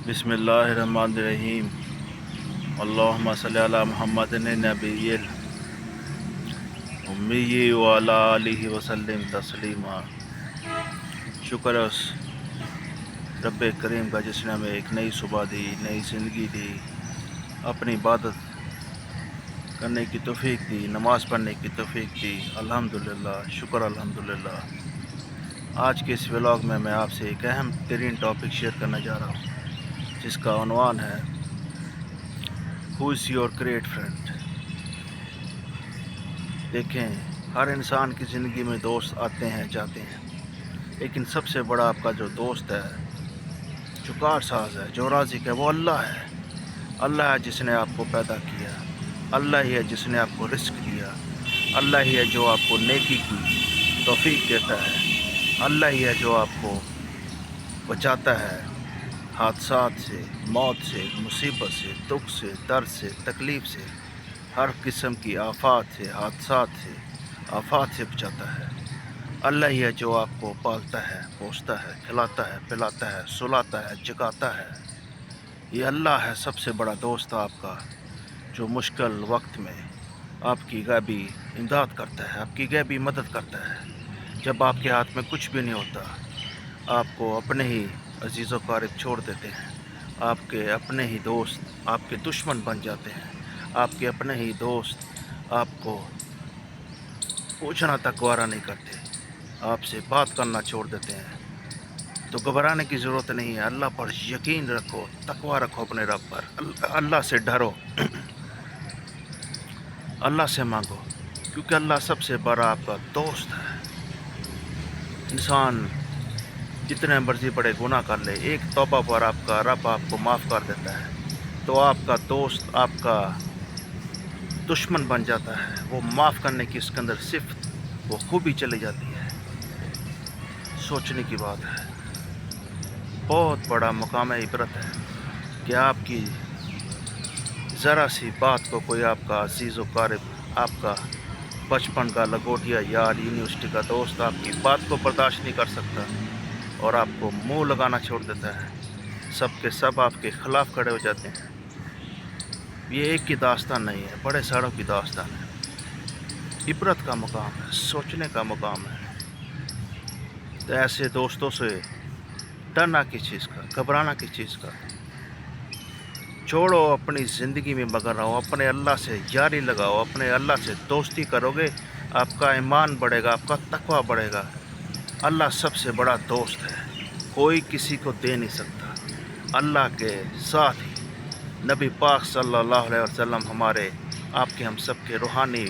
बिस्मिल्लाहिर्रहमानिर्रहीम। अल्लाहुम्मा सल्ली अला मुहम्मदिन नबिय्यिल उम्मी व अला आलिहि वसल्लम तस्लीमा। शुक्र है उस रब्बे करीम का जिसने हमें एक नई सुबह दी, नई ज़िंदगी दी, अपनी इबादत करने की तौफीक दी, नमाज़ पढ़ने की तौफीक दी। अल्हम्दुलिल्लाह, शुक्र अल्हम्दुलिल्लाह। आज के इस व्लॉग में मैं आपसे एक अहम तरीन टॉपिक शेयर करने जा रहा हूँ, जिसका उन्वान है who is your great friend. देखें, हर इंसान की ज़िंदगी में दोस्त आते हैं जाते हैं, लेकिन सबसे बड़ा आपका जो दोस्त है, जो कारसाज है, जो राज़िक है, वो अल्लाह है। अल्लाह है जिसने आपको पैदा किया, अल्लाह ही है जिसने आपको रिस्क दिया, अल्लाह ही है जो आपको नेकी की तौफीक देता है, अल्लाह ही है जो आपको बचाता है हादसात से, मौत से, मुसीबत से, दुख से, दर्द से, तकलीफ़ से, हर किस्म की आफात से, हादसात से, आफात से बचाता है। अल्लाह ही है जो आपको पालता है, पोसता है, खिलाता है, पिलाता है, सुलाता है, जगाता है। ये अल्लाह है सबसे बड़ा दोस्त आपका, जो मुश्किल वक्त में आपकी गैबी इमदाद करता है, आपकी गैबी मदद करता है। जब आपके हाथ में कुछ भी नहीं होता, आपको अपने ही अजीज़ व क़रीब छोड़ देते हैं, आपके अपने ही दोस्त आपके दुश्मन बन जाते हैं, आपके अपने ही दोस्त आपको पूछना तक गवारा नहीं करते, आपसे बात करना छोड़ देते हैं। तो घबराने की ज़रूरत नहीं है, अल्लाह पर यकीन रखो, तकवा रखो अपने रब पर, अल्लाह से डरो, अल्लाह से मांगो, क्योंकि अल्लाह सबसे बड़ा आपका दोस्त है। इंसान जितने मर्जी बड़े गुनाह कर ले, एक तौबा पर आपका रब आपको माफ़ कर देता है, तो आपका दोस्त आपका दुश्मन बन जाता है। वो माफ़ करने की इसके अंदर सिर्फ वो खूबी चली जाती है। सोचने की बात है, बहुत बड़ा मकाम इबरत है कि आपकी ज़रा सी बात को कोई आपका अजीज़ व क़रीब, आपका बचपन का लंगोटिया यार, यूनिवर्सिटी का दोस्त आपकी बात को बर्दाश्त नहीं कर सकता और आपको मुंह लगाना छोड़ देता है। सब के सब आपके ख़िलाफ़ खड़े हो जाते हैं। ये एक की दास्तान नहीं है, बड़े सारों की दास्तान है। इबरत का मुकाम है, सोचने का मुकाम है। तो ऐसे दोस्तों से डरना किस चीज़ का, घबराना किस चीज़ का। छोड़ो, अपनी ज़िंदगी में मगन रहो, अपने अल्लाह से यारी लगाओ, अपने अल्लाह से दोस्ती करोगे, आपका ईमान बढ़ेगा, आपका तकवा बढ़ेगा। अल्लाह सबसे बड़ा दोस्त है, कोई किसी को दे नहीं सकता। अल्लाह के साथ ही नबी पाक सल्लल्लाहु अलैहि वसल्लम हमारे आपके हम सब के रूहानी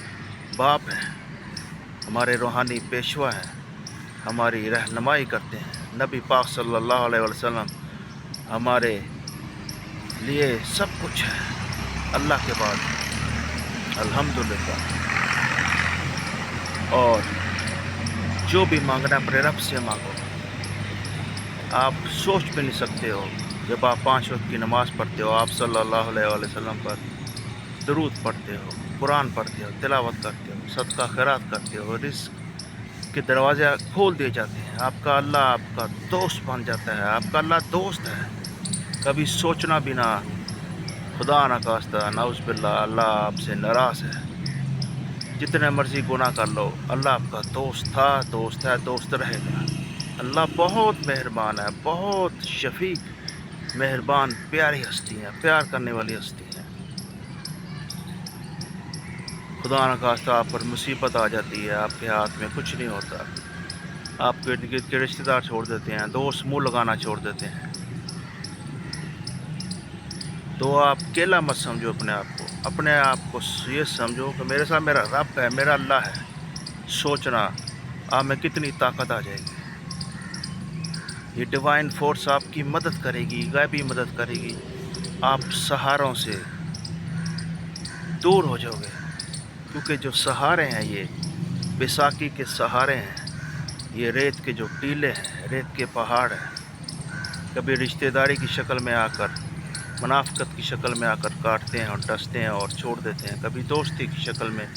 बाप हैं, हमारे रूहानी पेशवा हैं, हमारी रहनुमाई करते हैं। नबी पाक सल्लल्लाहु अलैहि वसल्लम हमारे लिए सब कुछ है अल्लाह के बाद, अल्हम्दुलिल्लाह। और जो भी मांगना है अपने रब से मांगो। आप सोच भी नहीं सकते हो, जब आप 5 वक्त की नमाज़ पढ़ते हो, आप सल्लल्लाहु अलैहि वसल्लम पर दरूद पढ़ते हो, कुरान पढ़ते हो, तिलावत करते हो, सदका खैरात करते हो, रिज़्क़ के दरवाज़े खोल दिए जाते हैं। आपका अल्लाह आपका दोस्त बन जाता है, आपका अल्लाह दोस्त है। कभी सोचना भी ना, खुदा न खास्ता, नाउज़ बिल्लाह, अल्लाह आपसे नाराज़ है। जितने मर्ज़ी गुनाह कर लो, अल्लाह आपका दोस्त था, दोस्त है, दोस्त रहेगा। अल्लाह बहुत मेहरबान है, बहुत शफीक, मेहरबान, प्यारी हस्ती है, प्यार करने वाली हस्ती है। खुदा न खास्ता आप पर मुसीबत आ जाती है, आपके हाथ में कुछ नहीं होता, आपके इर्द गिर्द के रिश्तेदार छोड़ देते हैं, दोस्त मुँह लगाना छोड़ देते हैं, तो आप अकेला मत समझो अपने आप को ये समझो कि मेरे साथ मेरा रब है, मेरा अल्लाह है। सोचना आप में कितनी ताकत आ जाएगी। ये डिवाइन फोर्स आपकी मदद करेगी, गैबी मदद करेगी। आप सहारों से दूर हो जाओगे, क्योंकि जो सहारे हैं ये बैसाखी के सहारे हैं, ये रेत के जो टीले हैं, रेत के पहाड़ हैं, कभी रिश्तेदारी की शक्ल में आकर, मुनाफ़िकत की शक्ल में आकर काटते हैं और डसते हैं और छोड़ देते हैं, कभी दोस्ती की शक्ल में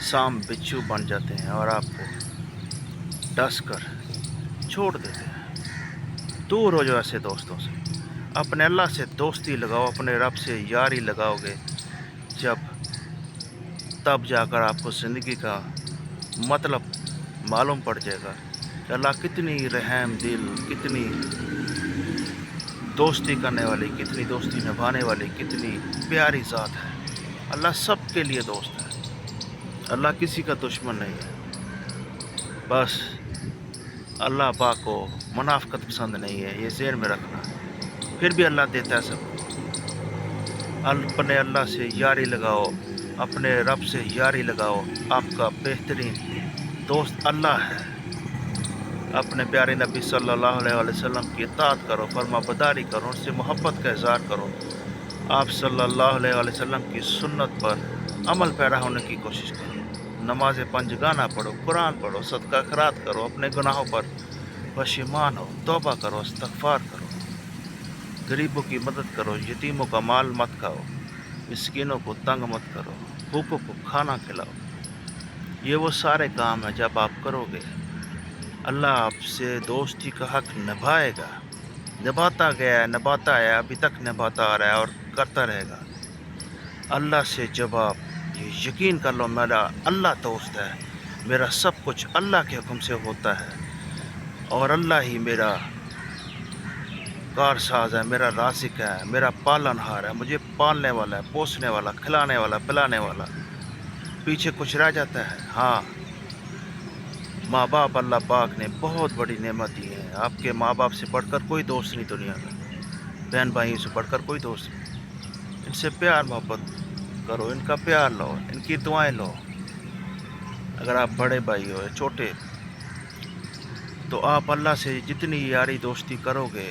साम बिच्छू बन जाते हैं और आपको डस कर छोड़ देते हैं। दूर हो जाओ ऐसे दोस्तों से। अपने अल्लाह से दोस्ती लगाओ, अपने रब से यारी लगाओगे जब, तब जाकर आपको ज़िंदगी का मतलब मालूम पड़ जाएगा कि अल्लाह कितनी रहम दिल, कितनी दोस्ती करने वाली, कितनी दोस्ती निभाने वाली, कितनी प्यारी ज़ात है। अल्लाह सब के लिए दोस्त है, अल्लाह किसी का दुश्मन नहीं है। बस अल्लाह पाक को मुनाफ़िक़त पसंद नहीं है, ये ज़हन में रखना। फिर भी अल्लाह देता है सब। अपने अल्लाह से यारी लगाओ, अपने रब से यारी लगाओ, आपका बेहतरीन दोस्त अल्लाह है। अपने प्यारे नबी सल्लल्लाहु अलैहि वसल्लम की इत्ताअत करो, फरमाबरदारी करो, उनसे मोहब्बत का इज़हार करो। आप सल्लल्लाहु अलैहि वसल्लम की सुन्नत पर अमल पैरा होने की कोशिश करो। नमाज़ पंजगाना पढ़ो, कुरान पढ़ो, सदका खैरात करो, अपने गुनाहों पर पशेमान हो, तौबा करो, इस्तग़फ़ार करो, गरीबों की मदद करो, यतीमों का माल मत खाओ, मिस्कीनों को तंग मत करो, भूखों को खाना खिलाओ। ये वो सारे काम हैं जब आप करोगे, अल्लाह आपसे दोस्ती का हक निभाएगा। निभाता गया है, निभाता है, अभी तक निभाता आ रहा है और करता रहेगा। अल्लाह से जब आप ये यकीन कर लो, मेरा अल्लाह दोस्त है, मेरा सब कुछ अल्लाह के हुक्म से होता है और अल्लाह ही मेरा कारसाज है, मेरा राज़िक है, मेरा पालनहार है, मुझे पालने वाला है, पोसने वाला, खिलाने वाला, पिलाने वाला। पीछे कुछ रह जाता है? हाँ, माँ बाप अल्लाह पाक ने बहुत बड़ी नेमत दी है। आपके माँ बाप से बढ़कर कोई दोस्त नहीं दुनिया में, बहन भाइयों से बढ़कर कोई दोस्त नहीं। इनसे प्यार मोहब्बत करो, इनका प्यार लो, इनकी दुआएं लो। अगर आप बड़े भाई हो या छोटे, तो आप अल्लाह से जितनी यारी दोस्ती करोगे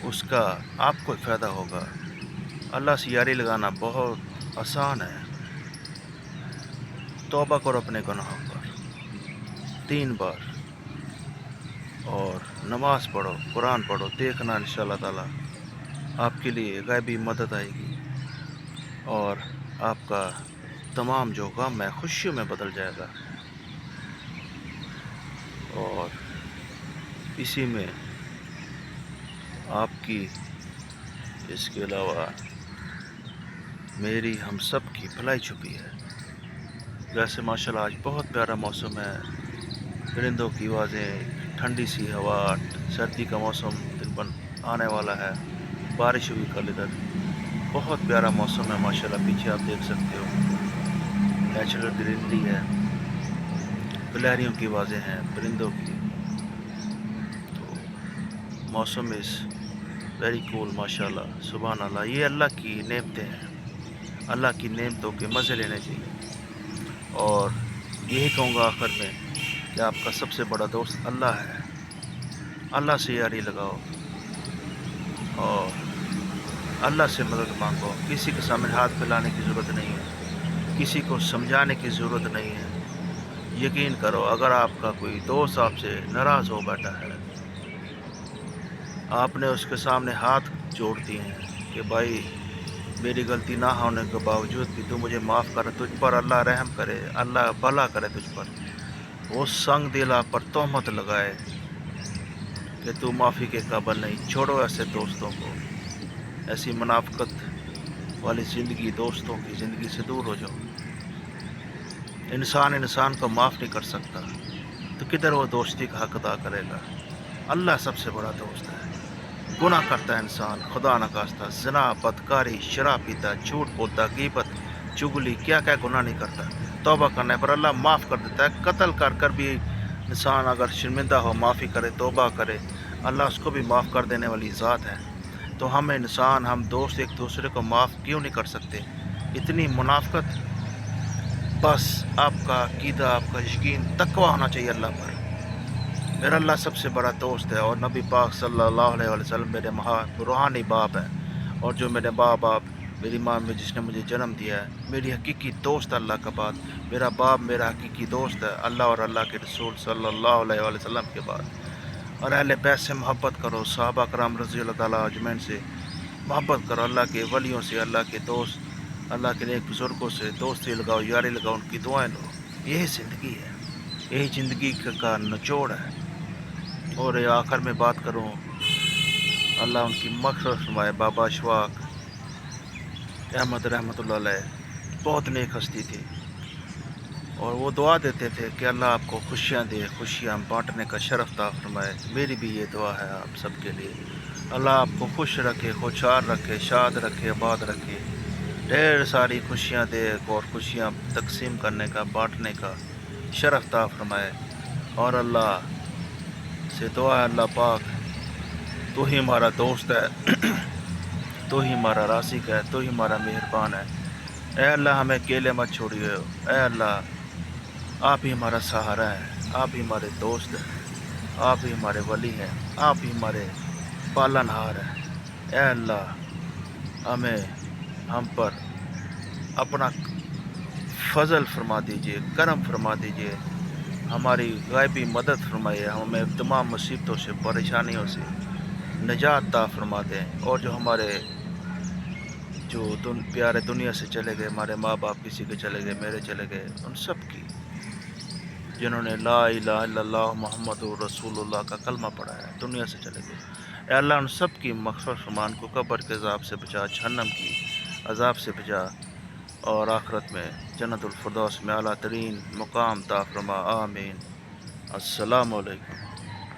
उसका आपको फ़ायदा होगा। अल्लाह से यारी लगाना बहुत आसान है। तौबा करो अपने गुनाहों पर 3 बार और नमाज़ पढ़ो, कुरान पढ़ो। देखना इंशाअल्लाह ताला आपके लिए गैबी मदद आएगी और आपका तमाम जो गम है खुशियों में बदल जाएगा। और इसी में आपकी, इसके अलावा मेरी, हम सब की भलाई छुपी है। वैसे माशाल्लाह आज बहुत प्यारा मौसम है, परिंदों की आवाज़ें, ठंडी सी हवा, सर्दी का मौसम तकरीबन आने वाला है, बारिश हुई कल इधर, बहुत प्यारा मौसम है माशाल्लाह। पीछे आप देख सकते हो नेचुरल ग्रीनरी है, गिलहरियों की आवाज़ें हैं, परिंदों की। तो मौसम इज़ वेरी कूल माशाल्लाह, सुभान अल्लाह। ये अल्लाह की नेमतें हैं, अल्लाह की नेमतों के मज़े लेने चाहिए। और यही कहूँगा आखिर में कि आपका सबसे बड़ा दोस्त अल्लाह है। अल्लाह से यारी लगाओ और अल्लाह से मदद मांगो। किसी के सामने हाथ फैलाने की ज़रूरत नहीं है, किसी को समझाने की ज़रूरत नहीं है। यकीन करो, अगर आपका कोई दोस्त आपसे नाराज़ हो बैठा है, आपने उसके सामने हाथ जोड़ दिए हैं कि भाई मेरी गलती ना होने के बावजूद भी तू मुझे माफ़ कर, तुझ पर अल्लाह रहम करे, अल्लाह भला करे तुझ पर। वो संग दिल आप पर तोहमत लगाए कि तू माफ़ी के काबिल नहीं। छोड़ो ऐसे दोस्तों को, ऐसी मुनाफ़िक़त वाली ज़िंदगी, दोस्तों की ज़िंदगी से दूर हो जाओ। इंसान इंसान को माफ़ नहीं कर सकता तो किधर वो दोस्ती का हक अदा करेगा। अल्लाह सबसे बड़ा दोस्त है। गुनाह करता है इंसान, खुदा न खास्ता, ज़िना, बदकारी, शराब पीता, झूठ बोलता, गीबत, चुगली, क्या क्या गुनाह नहीं करता। तौबा करने पर अल्लाह माफ़ कर देता है। कत्ल कर भी इंसान अगर शर्मिंदा हो, माफ़ी करे, तौबा करे, अल्लाह उसको भी माफ़ कर देने वाली ज़ात है। तो हम इंसान, हम दोस्त एक दूसरे को माफ़ क्यों नहीं कर सकते? इतनी मुनाफ़िक़त। बस आपका अक़ीदा, आपका यकीन, तक़वा होना चाहिए अल्लाह पर। मेरा अल्लाह सबसे बड़ा दोस्त है और नबी पाक सल्लल्लाहु अलैहि वसल्लम मेरे रूहानी बाप हैं। और जो मेरे बाप, मेरी माँ में जिसने मुझे जन्म दिया है, मेरी हकीकी दोस्त अल्लाह का बाद, मेरा बाप मेरा हकीकी दोस्त है अल्लाह और अल्लाह के रसूल सल्लल्लाहु अलैहि वसल्लम के बाद। और अहले बैत से मोहब्बत करो, सहाबा कराम रज़ी अल्लाह ताला अजमैन से मोहब्बत करो, अल्लाह के वलियों से, अल्लाह के दोस्त, अल्लाह के नेक बुज़ुर्गों से दोस्ती लगाओ, यारी लगाओ, उनकी दुआएं लो। यही ज़िंदगी है, यही ज़िंदगी का निचोड़ है। और आखिर में बात करूँ اللہ ان کی مغفرت فرمائے۔ بابا اشفاق احمد رحمۃ اللہ علیہ بہت نیک ہستی تھی، اور وہ دعا دیتے تھے کہ اللہ آپ کو خوشیاں دے، خوشیاں بانٹنے کا شرف عطا فرمائے۔ میری بھی یہ دعا ہے آپ سب کے لیے، اللہ آپ کو خوش رکھے، خوشحال رکھے، شاد رکھے، آباد رکھے، ڈھیر ساری خوشیاں دے اور خوشیاں تقسیم کرنے کا، بانٹنے کا شرف عطا فرمائے۔ اور اللہ سے دعا ہے، اللہ پاک تو ہی ہمارا دوست ہے، تو ہی ہمارا رازق ہے، تو ہی ہمارا مہربان ہے۔ اے اللہ ہمیں اکیلے مت چھوڑیے، اے اللہ آپ ہی ہمارا سہارا ہے، آپ ہی ہمارے دوست ہیں، آپ ہی ہمارے ولی ہیں، آپ ہی ہمارے پالن ہار ہیں۔ اے اللہ ہم پر اپنا فضل فرما دیجئے، کرم فرما دیجئے، ہماری غائبی مدد فرمائیے، ہمیں تمام مصیبتوں سے، پریشانیوں سے نجات عطا فرما دیں، اور جو ہمارے پیارے دنیا سے چلے گئے، ہمارے ماں باپ کسی کے چلے گئے، میرے چلے گئے، ان سب کی، جنہوں نے لا الہ الا اللہ محمد رسول اللہ کا کلمہ پڑھا ہے، دنیا سے چلے گئے، اے اللہ ان سب کی مغفرت فرما، ان کو قبر کے عذاب سے بچا، جہنم کی عذاب سے بچا، اور آخرت میں جنت الفردوس میں اعلیٰ ترین مقام عطا فرما، آمین۔ السلام علیکم۔